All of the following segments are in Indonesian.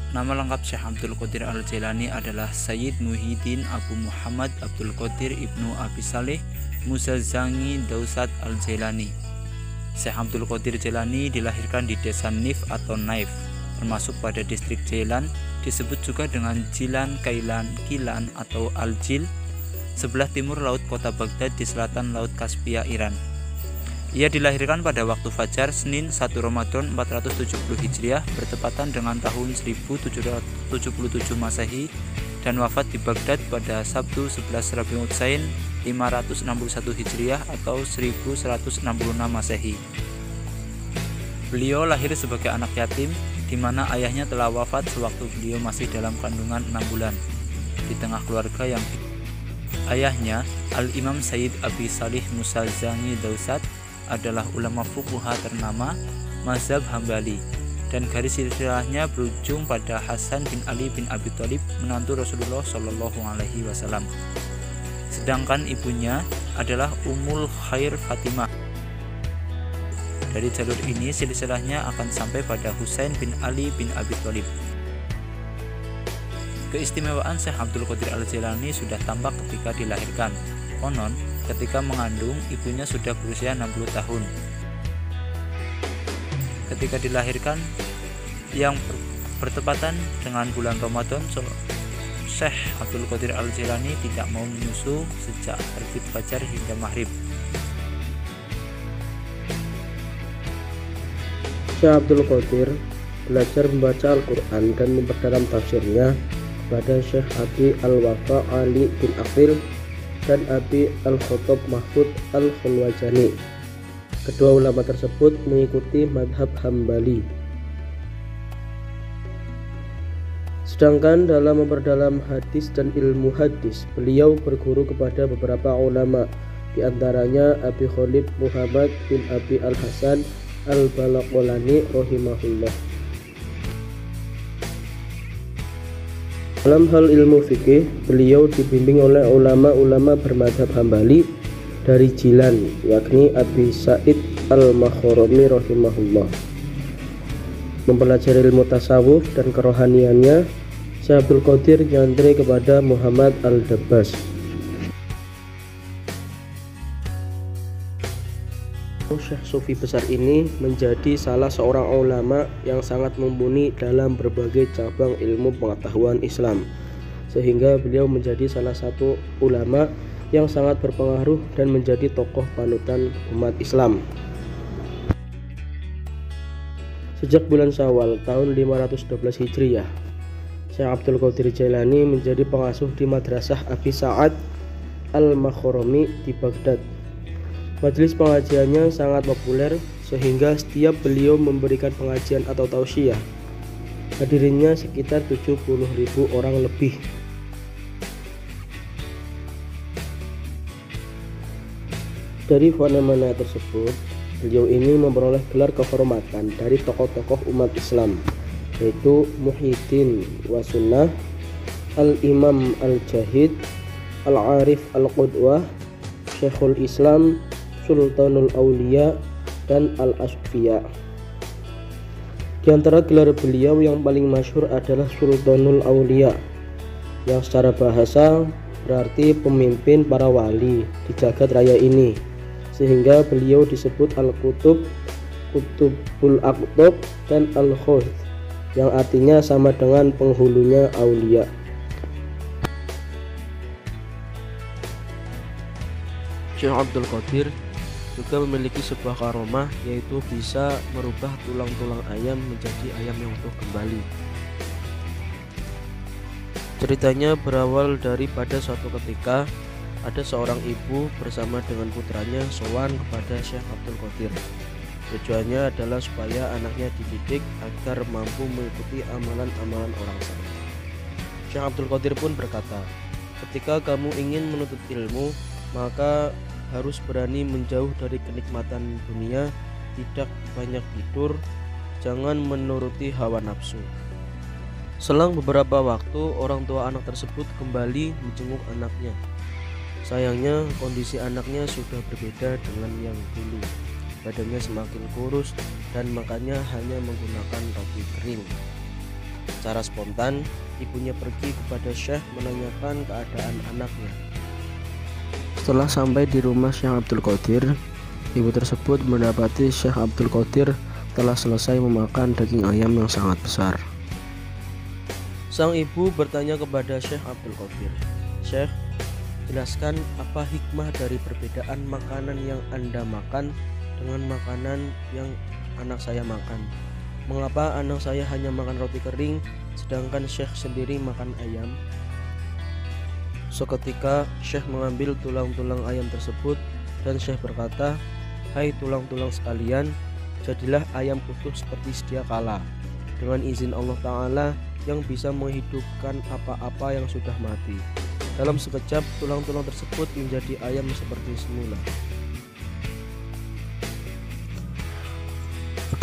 Nama lengkap Syekh Abdul Qadir Al-Jailani adalah Sayyid Muhyiddin Abu Muhammad Abdul Qadir Ibnu Abi Saleh Muzazzangi Dausat Al-Jailani. Syekh Abdul Qadir Jailani dilahirkan di desa Nif atau Naif, termasuk pada distrik Jailan, disebut juga dengan Jilan, Kailan, Kilan atau Al-Jil, sebelah timur laut kota Baghdad di selatan laut Kaspia, Iran. Ia dilahirkan pada waktu fajar Senin 1 Ramadan 470 Hijriah bertepatan dengan tahun 1777 Masehi dan wafat di Baghdad pada Sabtu 11 Rabiul Tsain 561 Hijriah atau 1166 Masehi. Beliau lahir sebagai anak yatim di mana ayahnya telah wafat sewaktu beliau masih dalam kandungan 6 bulan. Di tengah keluarga yang ayahnya Al-Imam Sayyid Abi Salih Muzazzangi Dausat adalah ulama fuqaha ternama mazhab Hambali, dan garis silsilahnya berujung pada Hasan bin Ali bin Abi Thalib, menantu Rasulullah Shallallahu Alaihi Wasallam. Sedangkan ibunya adalah Ummul Khair Fatimah. Dari jalur ini silsilahnya akan sampai pada Husain bin Ali bin Abi Thalib. Keistimewaan Syekh Abdul Qadir Al-Jailani sudah tampak ketika dilahirkan. Konon, ketika mengandung, ibunya sudah berusia 60 tahun. Ketika dilahirkan yang bertepatan dengan bulan Ramadan, Syekh Abdul Qadir Al-Jailani tidak mau menyusu sejak terbit fajar hingga maghrib. Syekh Abdul Qadir belajar membaca Al-Quran dan memperdalam tafsirnya pada Syekh Abi Al-Wafa Ali bin Aqil dan Abi Al-Khattab Mahfud Al-Khulwajani. Kedua ulama tersebut mengikuti madhab Hambali. Sedangkan dalam memperdalam hadis dan ilmu hadis, beliau berguru kepada beberapa ulama, di antaranya Abi Khalid Muhammad bin Abi Al-Hasan Al-Balaqolani rahimahullah. Dalam hal ilmu fikih, beliau dibimbing oleh ulama-ulama bermadhab Hambali dari Jilan, yakni Abi Sa'id Al-Makhorami rahimahullah. Mempelajari ilmu tasawuf dan kerohaniannya, Syekh Abdul Qadir nyantri kepada Muhammad Al-Dabbas. Syekh Sufi besar ini menjadi salah seorang ulama yang sangat mumpuni dalam berbagai cabang ilmu pengetahuan Islam, sehingga beliau menjadi salah satu ulama yang sangat berpengaruh dan menjadi tokoh panutan umat Islam. Sejak bulan Syawal tahun 512 Hijriah, Syekh Abdul Qadir Jailani menjadi pengasuh di Madrasah Abi Sa'ad Al-Makhorami di Baghdad. Majelis pengajiannya sangat populer sehingga setiap beliau memberikan pengajian atau tausiah, hadirinnya sekitar 70.000 orang lebih. Dari fenomena tersebut, beliau ini memperoleh gelar kehormatan dari tokoh-tokoh umat Islam, yaitu Muhyiddin Wasunnah, Al-Imam Al-Jahid, Al-Arif Al-Qudwah, Syekhul Islam, Sultanul Aulia, dan Al-Asfiya. Di antara gelar beliau yang paling masyhur adalah Sultanul Aulia, yang secara bahasa berarti pemimpin para wali di jagat raya ini, sehingga beliau disebut Al-Qutub, Qutubul Aqtab, dan Al-Khawth, yang artinya sama dengan penghulunya aulia. Syekh Abdul Qadir juga memiliki sebuah karomah, yaitu bisa merubah tulang-tulang ayam menjadi ayam yang utuh kembali. Ceritanya berawal daripada suatu ketika ada seorang ibu bersama dengan putranya sowan kepada Syekh Abdul Qadir. Tujuannya adalah supaya anaknya dididik agar mampu mengikuti amalan-amalan orang saleh. Syekh Abdul Qadir pun berkata, "Ketika kamu ingin menuntut ilmu, maka harus berani menjauh dari kenikmatan dunia, tidak banyak tidur, jangan menuruti hawa nafsu." Selang beberapa waktu, orang tua anak tersebut kembali menjenguk anaknya. Sayangnya, kondisi anaknya sudah berbeda dengan yang dulu. Badannya semakin kurus dan makannya hanya menggunakan roti kering. Secara spontan, ibunya pergi kepada Syekh menanyakan keadaan anaknya. Setelah sampai di rumah Syekh Abdul Qadir, ibu tersebut mendapati Syekh Abdul Qadir telah selesai memakan daging ayam yang sangat besar. Sang ibu bertanya kepada Syekh Abdul Qadir, "Syekh, jelaskan apa hikmah dari perbedaan makanan yang Anda makan dengan makanan yang anak saya makan. Mengapa anak saya hanya makan roti kering sedangkan Syekh sendiri makan ayam?" Seketika Syekh mengambil tulang-tulang ayam tersebut dan Syekh berkata, "Hai tulang-tulang sekalian, jadilah ayam utuh seperti sedia kala, dengan izin Allah Ta'ala yang bisa menghidupkan apa-apa yang sudah mati." Dalam sekejap tulang-tulang tersebut menjadi ayam seperti semula.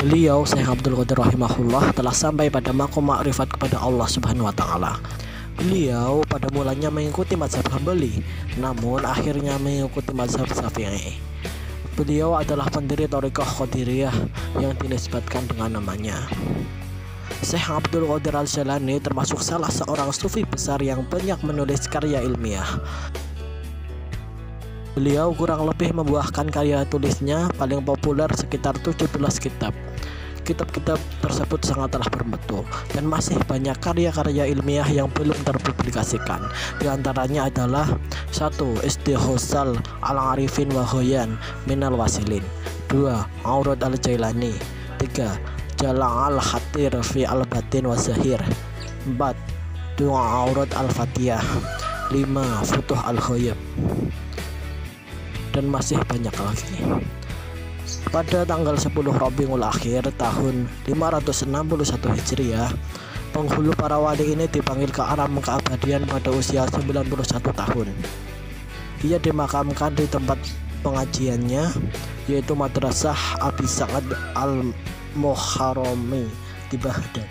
Beliau Syekh Abdul Qadir rahimahullah telah sampai pada maqam ma'rifat kepada Allah Subhanahu wa taala. Beliau pada mulanya mengikuti mazhab Hambali, namun akhirnya mengikuti mazhab Syafi'i. Beliau adalah pendiri Thariqah Qadiriyah yang dinisbatkan dengan namanya. Syekh Abdul Qadir Al-Jailani termasuk salah seorang sufi besar yang banyak menulis karya ilmiah. Beliau kurang lebih membuahkan karya tulisnya paling populer sekitar 17 kitab. Kitab-kitab tersebut sangatlah bermutu dan masih banyak karya-karya ilmiah yang belum terpublikasikan. Di antaranya adalah 1. Istihosal al-Arifin wa Hoyan minal Wasilin, 2. Aurad al-Jailani, 3. Jala' al-Khatir fi al-Batin wa Zahir, 4. Dua Aurad al-Fatihah, 5. Futuh al-Ghaib, dan masih banyak lagi. Pada tanggal 10 Rabiul Akhir tahun 561 Hijriah, penghulu para wali ini dipanggil ke alam keabadian pada usia 91 tahun. Ia dimakamkan di tempat pengajiannya, yaitu Madrasah Abi Sa'ad Al-Muharrami di Baghdad.